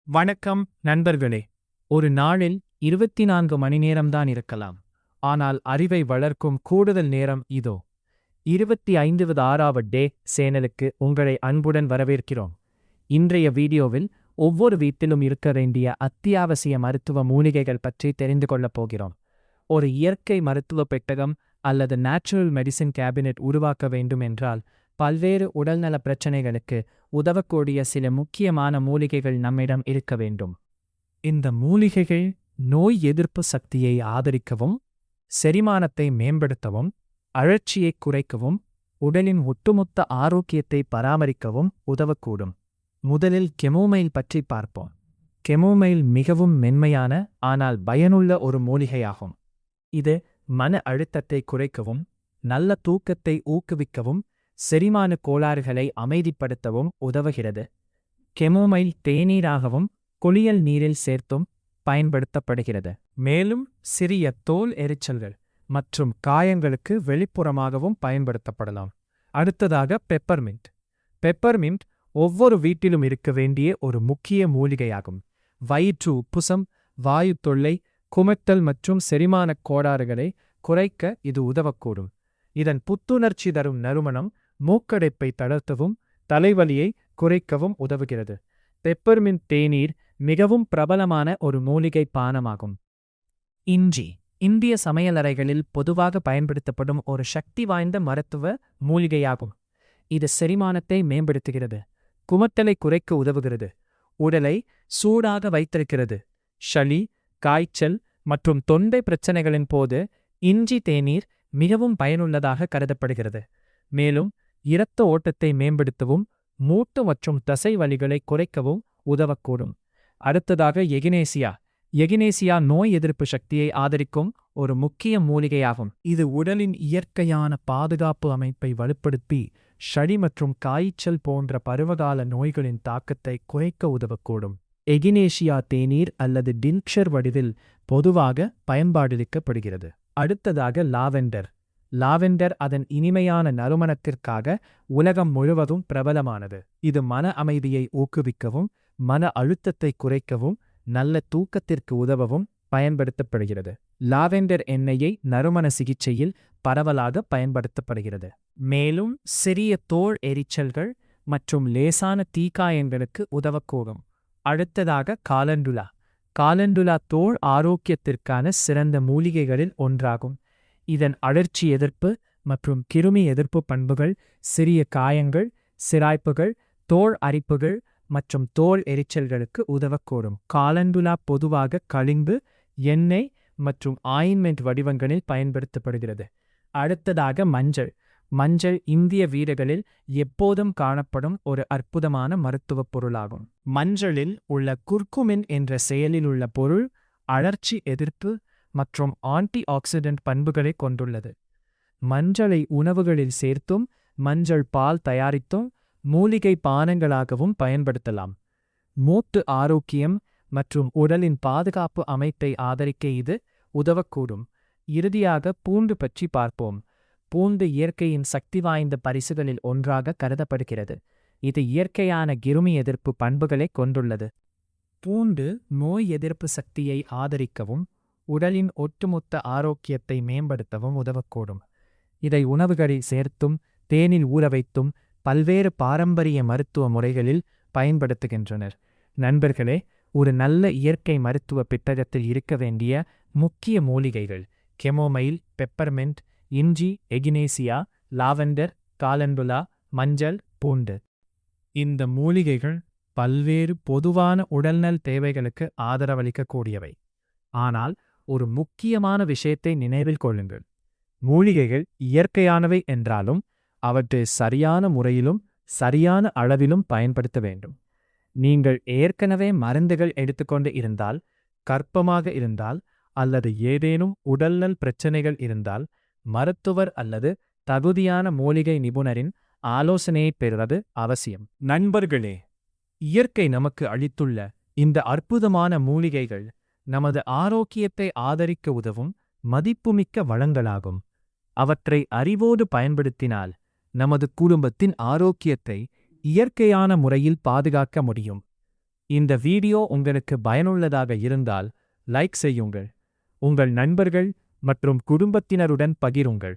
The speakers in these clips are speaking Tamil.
வணக்கம் நண்பர்களே. ஒரு நாளில் 24 மணி நேரம்தான் இருக்கலாம். ஆனால் அறிவை வளர்க்கும் கூடுதல் நேரம் இதோ. 25வது டே சேனலுக்கு உங்களை அன்புடன் வரவேற்கிறோம். இன்றைய வீடியோவில் ஒவ்வொரு வீட்டிலும் இருக்க வேண்டிய அத்தியாவசிய மருத்துவ மூலிகைகள் பற்றி தெரிந்து கொள்ளப் போகிறோம். ஒரு இயற்கை மருத்துவ பெட்டகம் அல்லது நேச்சுரல் மெடிசின் கேபினெட் உருவாக்க வேண்டும் என்றால் பல்வேறு உடல்நல பிரச்சனைகளுக்கு உதவக்கூடிய சில முக்கியமான மூலிகைகள் நம்மிடம் இருக்க வேண்டும். இந்த மூலிகைகள் நோய் எதிர்ப்பு சக்தியை ஆதரிக்கவும், செரிமானத்தை மேம்படுத்தவும், அழற்சியை குறைக்கவும், உடலின் ஒட்டுமொத்த ஆரோக்கியத்தை பராமரிக்கவும் உதவக்கூடும். முதலில் கெமோமைல் பற்றி பார்ப்போம். கெமோமைல் மிகவும் மென்மையான ஆனால் பயனுள்ள ஒரு மூலிகையாகும். இது மன அழுத்தத்தை குறைக்கவும், நல்ல தூக்கத்தை ஊக்குவிக்கவும், செரிமான கோளாறுகளை அமைதிப்படுத்தவும் உதவுகிறது. கெமோமைல் தேநீராகவும் குளியல் நீரில் சேர்த்தும் பயன்படுத்தப்படுகிறது. மேலும் சிறிய தோல் எரிச்சல்கள் மற்றும் காயங்களுக்கு வெளிப்புறமாகவும் பயன்படுத்தப்படலாம். அடுத்ததாக பெப்பர்மின்ட். பெப்பர்மின்ட் ஒவ்வொரு வீட்டிலும் இருக்க வேண்டிய ஒரு முக்கிய மூலிகையாகும். வயிற்று உப்புசம், வாயு தொல்லை, குமட்டல் மற்றும் செரிமானக் கோளாறுகளை குறைக்க இது உதவக்கூடும். இதன் புத்துணர்ச்சி தரும் நறுமணம் மூக்கடைப்பை தளர்த்தவும் தலைவலியை குறைக்கவும் உதவுகிறது. பெப்பர்மின்ட் தேநீர் மிகவும் பிரபலமான ஒரு மூலிகை பானமாகும். இஞ்சி இந்திய சமையலறைகளில் பொதுவாக பயன்படுத்தப்படும் ஒரு சக்தி வாய்ந்த மருத்துவ மூலிகையாகும். இது செரிமானத்தை மேம்படுத்துகிறது, குமட்டலை குறைக்க உதவுகிறது, உடலை சூடாக வைத்திருக்கிறது. சளி, காய்ச்சல் மற்றும் தொண்டை பிரச்சனைகளின் போது இஞ்சி தேநீர் மிகவும் பயனுள்ளதாக கருதப்படுகிறது. மேலும் இரத்த ஓட்டத்தை மேம்படுத்தவும், மூட்டு மற்றும் தசை வலிகளை குறைக்கவும் உதவக்கூடும். அடுத்ததாக எகினேசியா. எகினேசியா நோய் எதிர்ப்பு சக்தியை ஆதரிக்கும் ஒரு முக்கிய மூலிகையாகும். இது உடலின் இயற்கையான பாதுகாப்பு அமைப்பை வலுப்படுத்தி சளி மற்றும் காய்ச்சல் போன்ற பருவகால நோய்களின் தாக்கத்தை குறைக்க உதவக்கூடும். எகினேசியா தேநீர் அல்லது டின்க்ஷர் வடிவில் பொதுவாக பயன்பாடளிக்கப்படுகிறது. அடுத்ததாக லாவெண்டர். லாவெண்டர் அதன் இனிமையான நறுமணத்திற்காக உலகம் முழுவதும் பிரபலமானது. இது மன அமைதியை ஊக்குவிக்கவும், மன அழுத்தத்தை குறைக்கவும், நல்ல தூக்கத்திற்கு உதவவும் பயன்படுத்தப்படுகிறது. லாவெண்டர் எண்ணெயை நறுமண சிகிச்சையில் பரவலாக பயன்படுத்தப்படுகிறது. மேலும் சிறிய தோல் எரிச்சல்கள் மற்றும் லேசான தீக்காயங்களுக்கு உதவக்கூடும். அடுத்ததாக காலண்டுலா. காலண்டுலா தோல் ஆரோக்கியத்திற்கான சிறந்த மூலிகைகளில் ஒன்றாகும். இதன் அழற்சி எதிர்ப்பு மற்றும் கிருமி எதிர்ப்பு பண்புகள் சிறிய காயங்கள், சிராய்ப்புகள், தோல் அரிப்புகள் மற்றும் தோல் எரிச்சல்களுக்கு உதவக்கூடும். காலண்டுலா பொதுவாக களிம்பு, எண்ணெய் மற்றும் ஆயின்மெண்ட் வடிவங்களில் பயன்படுத்தப்படுகிறது. அடுத்ததாக மஞ்சள். மஞ்சள் இந்திய வீடுகளில் எப்போதும் காணப்படும் ஒரு அற்புதமான மருத்துவப் பொருளாகும். மஞ்சளில் உள்ள குர்குமின் என்ற செயலில் உள்ள பொருள் அழற்சி எதிர்ப்பு மற்றும் ஆன்டி ஆக்சிடென்ட் பண்புகளை கொண்டுள்ளது. மஞ்சளை உணவுகளில் சேர்த்தும், மஞ்சள் பால் தயாரித்தும், மூலிகை பானங்களாகவும் பயன்படுத்தலாம். மூட்டு ஆரோக்கியம் மற்றும் உடலின் பாதுகாப்பு அமைப்பை ஆதரிக்க இது உதவக்கூடும். இறுதியாக பூண்டு பற்றி பார்ப்போம். பூண்டு இயற்கையின் சக்தி வாய்ந்த பரிசுகளில் ஒன்றாக கருதப்படுகிறது. இது இயற்கையான கிருமி எதிர்ப்பு பண்புகளை கொண்டுள்ளது. பூண்டு நோய் எதிர்ப்பு சக்தியை ஆதரிக்கவும், உடலின் ஒட்டுமொத்த ஆரோக்கியத்தை மேம்படுத்தவும் உதவக்கூடும். இதை உணவுகளில் சேர்த்தும், தேனில் ஊறவைத்தும் பல்வேறு பாரம்பரிய மருத்துவ முறைகளில் பயன்படுத்துகின்றனர். நண்பர்களே, ஒரு நல்ல இயற்கை மருத்துவ பெட்டகத்தில் இருக்க வேண்டிய முக்கிய மூலிகைகள் கெமோமைல், பெப்பர்மென்ட், இஞ்சி, எகினேசியா, லாவெண்டர், காலண்டுலா, மஞ்சள், பூண்டு. இந்த மூலிகைகள் பல்வேறு பொதுவான உடல்நல தேவைகளுக்கு ஆதரவளிக்கக்கூடியவை. ஆனால் ஒரு முக்கியமான விஷயத்தை நினைவில் கொள்ளுங்கள். மூலிகைகள் இயற்கையானவை என்றாலும் அவற்றை சரியான முறையிலும் சரியான அளவிலும் பயன்படுத்த வேண்டும். நீங்கள் ஏற்கனவே மருந்துகள் எடுத்துக்கொண்டு இருந்தால், கர்ப்பமாக இருந்தால் அல்லது ஏதேனும் உடல்நல பிரச்சனைகள் இருந்தால் மருத்துவர் அல்லது தகுதியான மூலிகை நிபுணரின் ஆலோசனையை பெறுவது அவசியம். நண்பர்களே, இயற்கை நமக்கு அளித்துள்ள இந்த அற்புதமான மூலிகைகள் நமது ஆரோக்கியத்தை ஆதரிக்க உதவும் மதிப்புமிக்க வளங்களாகும். அவற்றை அறிவோடு பயன்படுத்தினால் நமது குடும்பத்தின் ஆரோக்கியத்தை இயற்கையான முறையில் பாதுகாக்க முடியும். இந்த வீடியோ உங்களுக்கு பயனுள்ளதாக இருந்தால் லைக் செய்யுங்கள், உங்கள் நண்பர்கள் மற்றும் குடும்பத்தினருடன் பகிருங்கள்.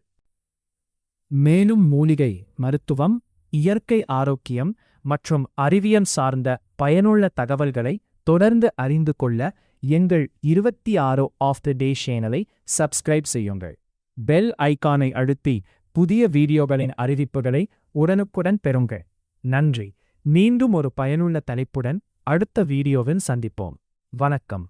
மேலும் மூலிகை மருத்துவம், இயற்கை ஆரோக்கியம் மற்றும் அறிவியல் சார்ந்த பயனுள்ள தகவல்களை தொடர்ந்து அறிந்து கொள்ள எங்கள் 26 ஆஃப் த டே சேனலை சப்ஸ்கிரைப் செய்யுங்கள். பெல் ஐகானை அழுத்தி புதிய வீடியோகளின் அறிவிப்புகளை உடனுக்குடன் பெறுங்கள். நன்றி. மீண்டும் ஒரு பயனுள்ள தலைப்புடன் அடுத்த வீடியோவில் சந்திப்போம். வணக்கம்.